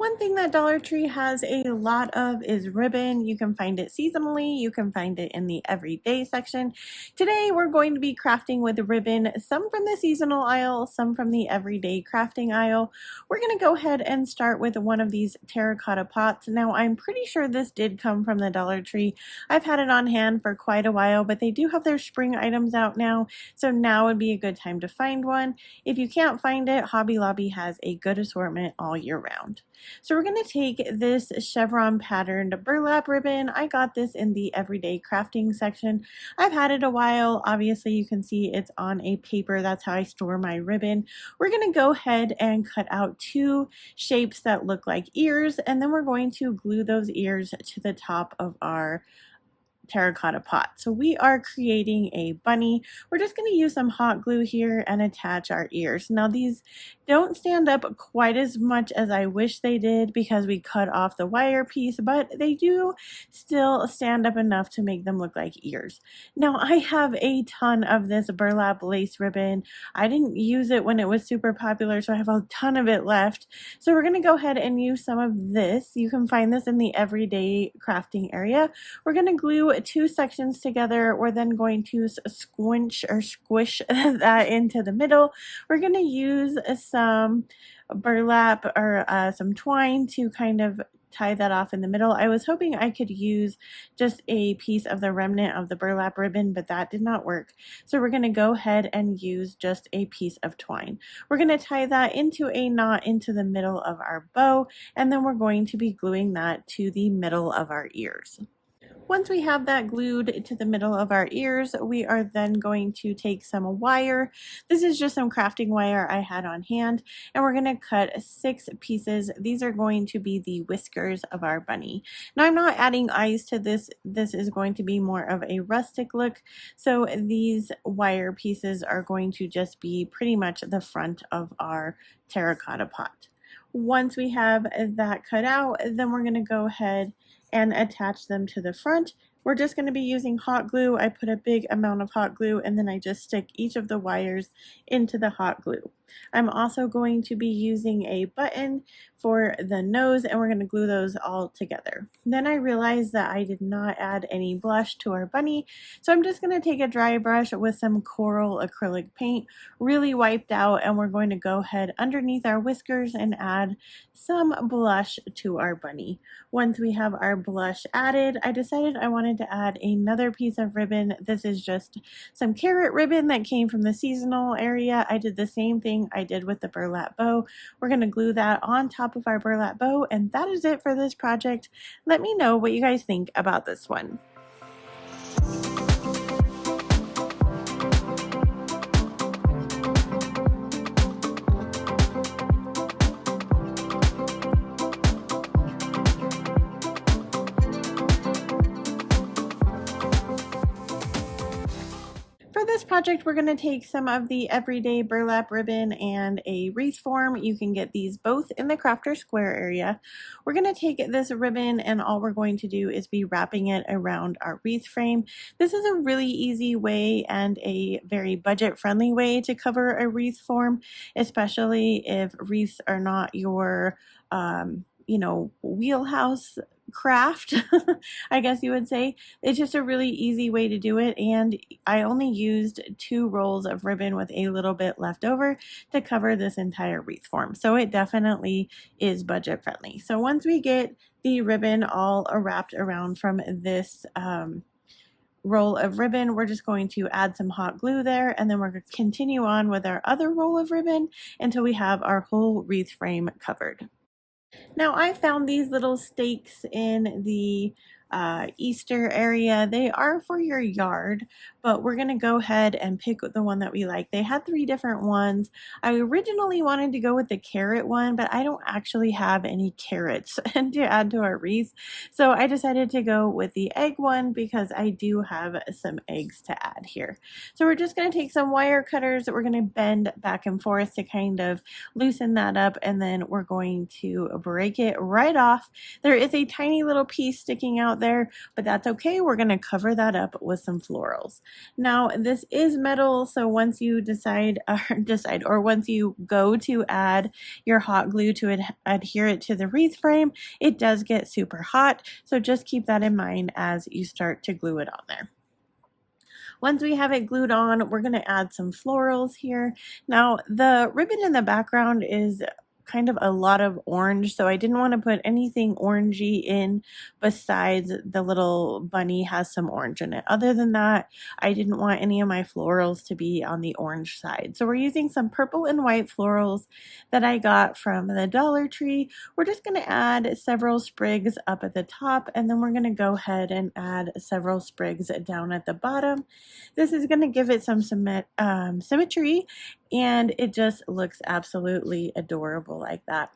One thing that Dollar Tree has a lot of is ribbon. You can find it seasonally, you can find it in the everyday section. Today we're going to be crafting with ribbon, some from the seasonal aisle, some from the everyday crafting aisle. We're going to go ahead and start with one of these terracotta pots. Now I'm pretty sure this did come from the Dollar Tree. I've had it on hand for quite a while, but they do have their spring items out now, so now would be a good time to find one. If you can't find it, Hobby Lobby has a good assortment all year round. So we're going to take this chevron patterned burlap ribbon. I got this in the everyday crafting section. I've had it a while. Obviously you can see it's on a paper. That's how I store my ribbon. We're going to go ahead and cut out two shapes that look like ears, and then we're going to glue those ears to the top of our terracotta pot. So we are creating a bunny. We're just going to use some hot glue here and attach our ears. Now these don't stand up quite as much as I wish they did because we cut off the wire piece, but they do still stand up enough to make them look like ears. Now I have a ton of this burlap lace ribbon. I didn't use it when it was super popular, so I have a ton of it left. So we're going to go ahead and use some of this. You can find this in the everyday crafting area. We're going to glue two sections together. We're then going to squish that into the middle. We're going to use some burlap or some twine to kind of tie that off in the middle. I was hoping I could use just a piece of the remnant of the burlap ribbon, but that did not work. So we're going to go ahead and use just a piece of twine. We're going to tie that into a knot into the middle of our bow, and then we're going to be gluing that to the middle of our ears. Once we have that glued to the middle of our ears, we are then going to take some wire. This is just some crafting wire I had on hand, and we're going to cut 6 pieces. These are going to be the whiskers of our bunny. Now I'm not adding eyes to this. This is going to be more of a rustic look, so these wire pieces are going to just be pretty much the front of our terracotta pot. Once we have that cut out, then we're going to go ahead and attach them to the front. We're just going to be using hot glue. I put a big amount of hot glue and then I just stick each of the wires into the hot glue. I'm also going to be using a button for the nose, and we're going to glue those all together. Then I realized that I did not add any blush to our bunny, so I'm just going to take a dry brush with some coral acrylic paint, really wiped out, and we're going to go ahead underneath our whiskers and add some blush to our bunny. Once we have our blush added, I decided I wanted to add another piece of ribbon. This is just some carrot ribbon that came from the seasonal area. I did the same thing I did with the burlap bow. We're going to glue that on top of our burlap bow, and that is it for this project. Let me know what you guys think about this one. For this project, we're going to take some of the everyday burlap ribbon and a wreath form. You can get these both in the Crafter Square area. We're going to take this ribbon, and all we're going to do is be wrapping it around our wreath frame. This is a really easy way and a very budget-friendly way to cover a wreath form, especially if wreaths are not your wheelhouse craft, I guess you would say. It's just a really easy way to do it, and I only used 2 rolls of ribbon with a little bit left over to cover this entire wreath form, so it definitely is budget friendly. So once we get the ribbon all wrapped around from this roll of ribbon, we're just going to add some hot glue there, and then we're going to continue on with our other roll of ribbon until we have our whole wreath frame covered. Now I found these little stakes in the Easter area. They are for your yard, but we're going to go ahead and pick the one that we like. They had 3 different ones. I originally wanted to go with the carrot one, but I don't actually have any carrots to add to our wreath, so I decided to go with the egg one because I do have some eggs to add here. So we're just going to take some wire cutters that we're going to bend back and forth to kind of loosen that up, and then we're going to break it right off. There is a tiny little piece sticking out there, but that's okay. We're going to cover that up with some florals. Now, this is metal, so once you decide or once you go to add your hot glue to adhere it to the wreath frame, it does get super hot, so just keep that in mind as you start to glue it on there. Once we have it glued on, we're going to add some florals here. Now, the ribbon in the background is kind of a lot of orange, so I didn't want to put anything orangey in besides the little bunny has some orange in it. Other than that, I didn't want any of my florals to be on the orange side. So we're using some purple and white florals that I got from the Dollar Tree. We're just going to add several sprigs up at the top, and then we're going to go ahead and add several sprigs down at the bottom. This is going to give it some symmetry, and it just looks absolutely adorable like that.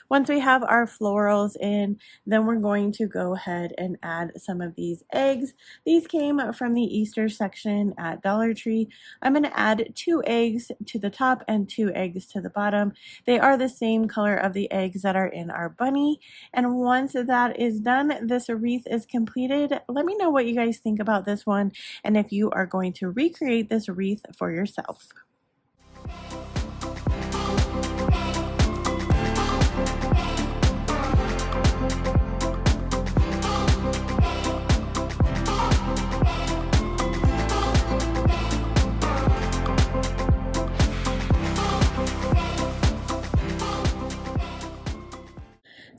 Once we have our florals in, then we're going to go ahead and add some of these eggs. These came from the Easter section at Dollar Tree. I'm going to add 2 eggs to the top and 2 eggs to the bottom. They are the same color of the eggs that are in our bunny. And once that is done, this wreath is completed. Let me know what you guys think about this one and if you are going to recreate this wreath for yourself.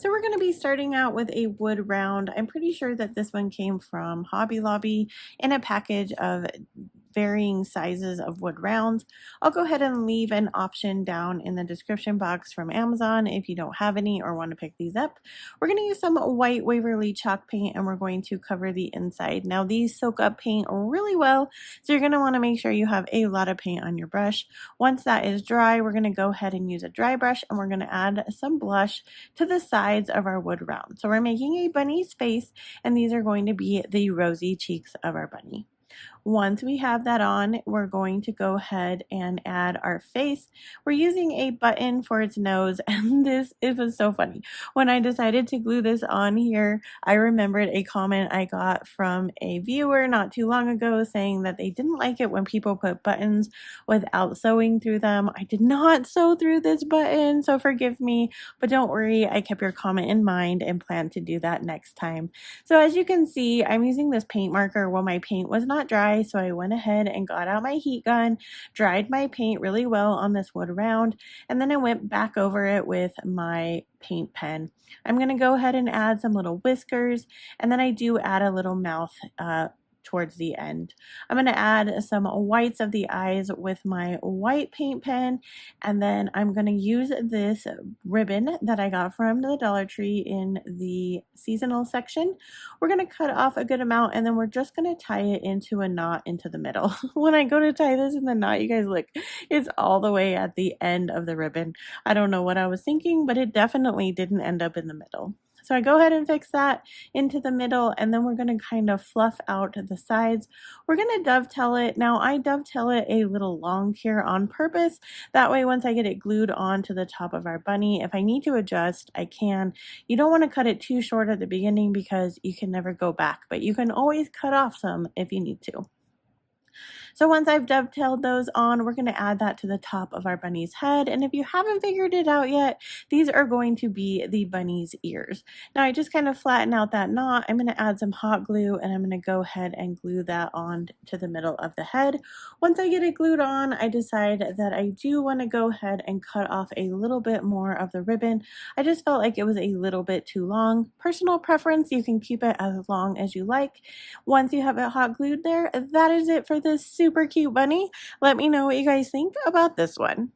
So we're going to be starting out with a wood round. I'm pretty sure that this one came from Hobby Lobby in a package of varying sizes of wood rounds. I'll go ahead and leave an option down in the description box from Amazon if you don't have any or want to pick these up. We're going to use some white Waverly chalk paint and we're going to cover the inside. Now these soak up paint really well, so you're going to want to make sure you have a lot of paint on your brush. Once that is dry, we're going to go ahead and use a dry brush and we're going to add some blush to the sides of our wood round. So we're making a bunny's face, and these are going to be the rosy cheeks of our bunny. Once we have that on, we're going to go ahead and add our face. We're using a button for its nose, and it was so funny. When I decided to glue this on here, I remembered a comment I got from a viewer not too long ago saying that they didn't like it when people put buttons without sewing through them. I did not sew through this button, so forgive me, but don't worry, I kept your comment in mind and plan to do that next time. So as you can see, I'm using this paint marker while my paint was not dry, so I went ahead and got out my heat gun, dried my paint really well on this wood round, and then I went back over it with my paint pen. I'm going to go ahead and add some little whiskers, and then I do add a little mouth towards the end. I'm going to add some whites of the eyes with my white paint pen, and then I'm going to use this ribbon that I got from the Dollar Tree in the seasonal section. We're going to cut off a good amount, and then we're just going to tie it into a knot into the middle. When I go to tie this in the knot, you guys look, it's all the way at the end of the ribbon. I don't know what I was thinking, but it definitely didn't end up in the middle. So I go ahead and fix that into the middle, and then we're going to kind of fluff out the sides. We're going to dovetail it. Now I dovetail it a little long here on purpose. That way once I get it glued onto the top of our bunny, if I need to adjust, I can. You don't want to cut it too short at the beginning because you can never go back, but you can always cut off some if you need to. So once I've dovetailed those on, we're going to add that to the top of our bunny's head. And if you haven't figured it out yet, these are going to be the bunny's ears. Now I just kind of flatten out that knot. I'm going to add some hot glue, and I'm going to go ahead and glue that on to the middle of the head. Once I get it glued on, I decide that I do want to go ahead and cut off a little bit more of the ribbon. I just felt like it was a little bit too long. Personal preference, you can keep it as long as you like. Once you have it hot glued there, that is it for this super cute bunny. Let me know what you guys think about this one.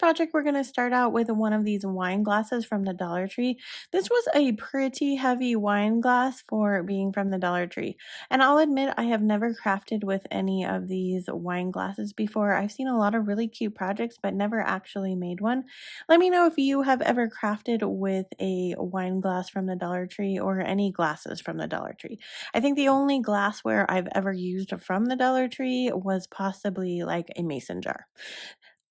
project, we're going to start out with one of these wine glasses from the Dollar Tree. This was a pretty heavy wine glass for being from the Dollar Tree. And I'll admit, I have never crafted with any of these wine glasses before. I've seen a lot of really cute projects, but never actually made one. Let me know if you have ever crafted with a wine glass from the Dollar Tree or any glasses from the Dollar Tree. I think the only glassware I've ever used from the Dollar Tree was possibly like a mason jar.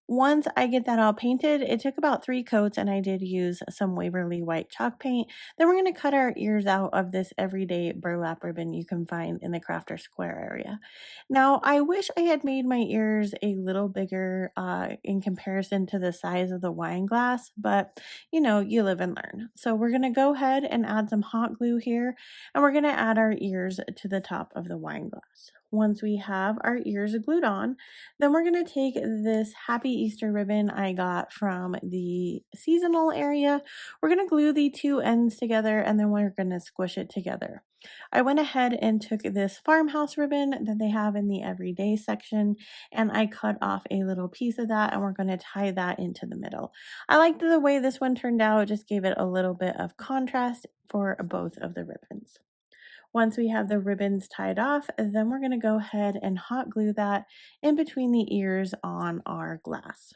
Once I get that all painted, it took about 3 coats and I did use some Waverly white chalk paint. Then we're going to cut our ears out of this everyday burlap ribbon you can find in the Crafter Square area. Now, I wish I had made my ears a little bigger in comparison to the size of the wine glass, but you know, you live and learn. So we're going to go ahead and add some hot glue here, and we're going to add our ears to the top of the wine glass. Once we have our ears glued on, then we're going to take this Happy Easter ribbon I got from the seasonal area. We're going to glue the 2 ends together and then we're going to squish it together. I went ahead and took this farmhouse ribbon that they have in the everyday section and I cut off a little piece of that and we're going to tie that into the middle. I liked the way this one turned out. It just gave it a little bit of contrast for both of the ribbons. Once we have the ribbons tied off, then we're going to go ahead and hot glue that in between the ears on our glass.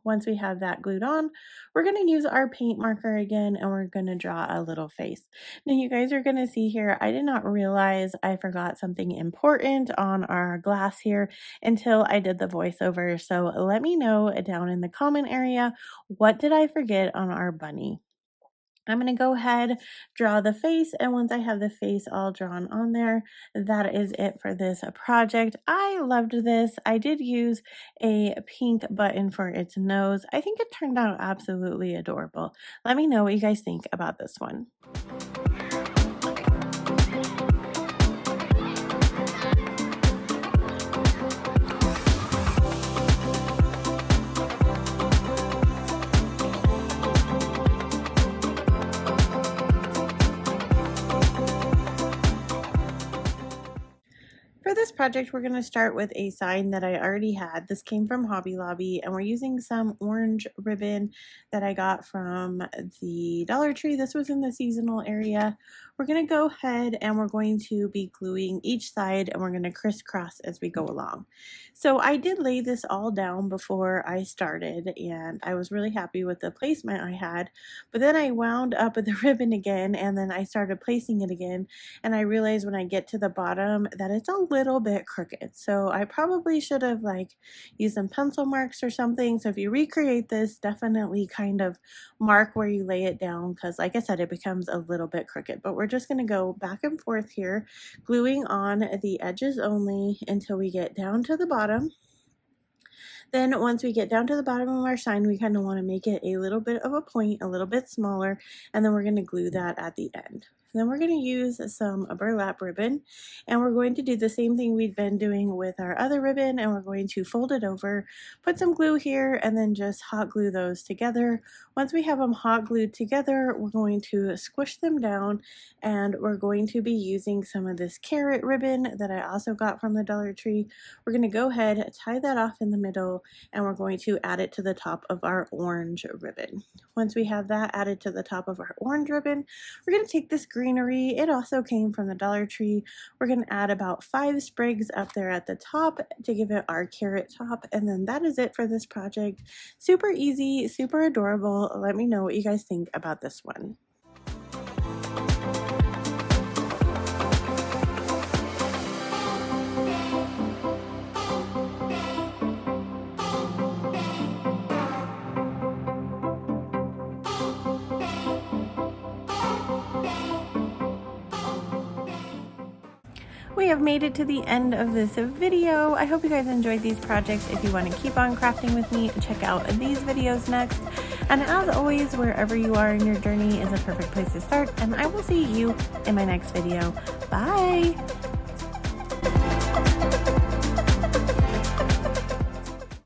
Once we have that glued on, we're going to use our paint marker again and we're going to draw a little face. Now you guys are going to see here, I did not realize I forgot something important on our glass here until I did the voiceover. So let me know down in the comment area, what did I forget on our bunny? I'm going to go ahead, draw the face, and once I have the face all drawn on there, that is it for this project. I loved this. I did use a pink button for its nose. I think it turned out absolutely adorable. Let me know what you guys think about this one. For this project, we're going to start with a sign that I already had. This came from Hobby Lobby, and we're using some orange ribbon that I got from the Dollar Tree. This was in the seasonal area. We're going to go ahead and we're going to be gluing each side and we're going to crisscross as we go along. So I did lay this all down before I started and I was really happy with the placement I had, but then I wound up with the ribbon again and then I started placing it again and I realized when I get to the bottom that it's a little bit crooked. So I probably should have used some pencil marks or something. So if you recreate this, definitely kind of mark where you lay it down because like I said, it becomes a little bit crooked, but we're just going to go back and forth here, gluing on the edges only until we get down to the bottom. Then once we get down to the bottom of our sign, we kind of want to make it a little bit of a point, a little bit smaller, and then we're going to glue that at the end. Then we're going to use some burlap ribbon and we're going to do the same thing we've been doing with our other ribbon and we're going to fold it over, put some glue here, and then just hot glue those together. Once we have them hot glued together, we're going to squish them down and we're going to be using some of this carrot ribbon that I also got from the Dollar Tree. We're going to go ahead, tie that off in the middle, and we're going to add it to the top of our orange ribbon. Once we have that added to the top of our orange ribbon, we're going to take this greenery. It also came from the Dollar Tree. We're going to add about 5 sprigs up there at the top to give it our carrot top, and then that is it for this project. Super easy, super adorable. Let me know what you guys think about this one. We have made it to the end of this video. I hope you guys enjoyed these projects. If you want to keep on crafting with me, check out these videos next. And as always, wherever you are in your journey is a perfect place to start, and I will see you in my next video. Bye!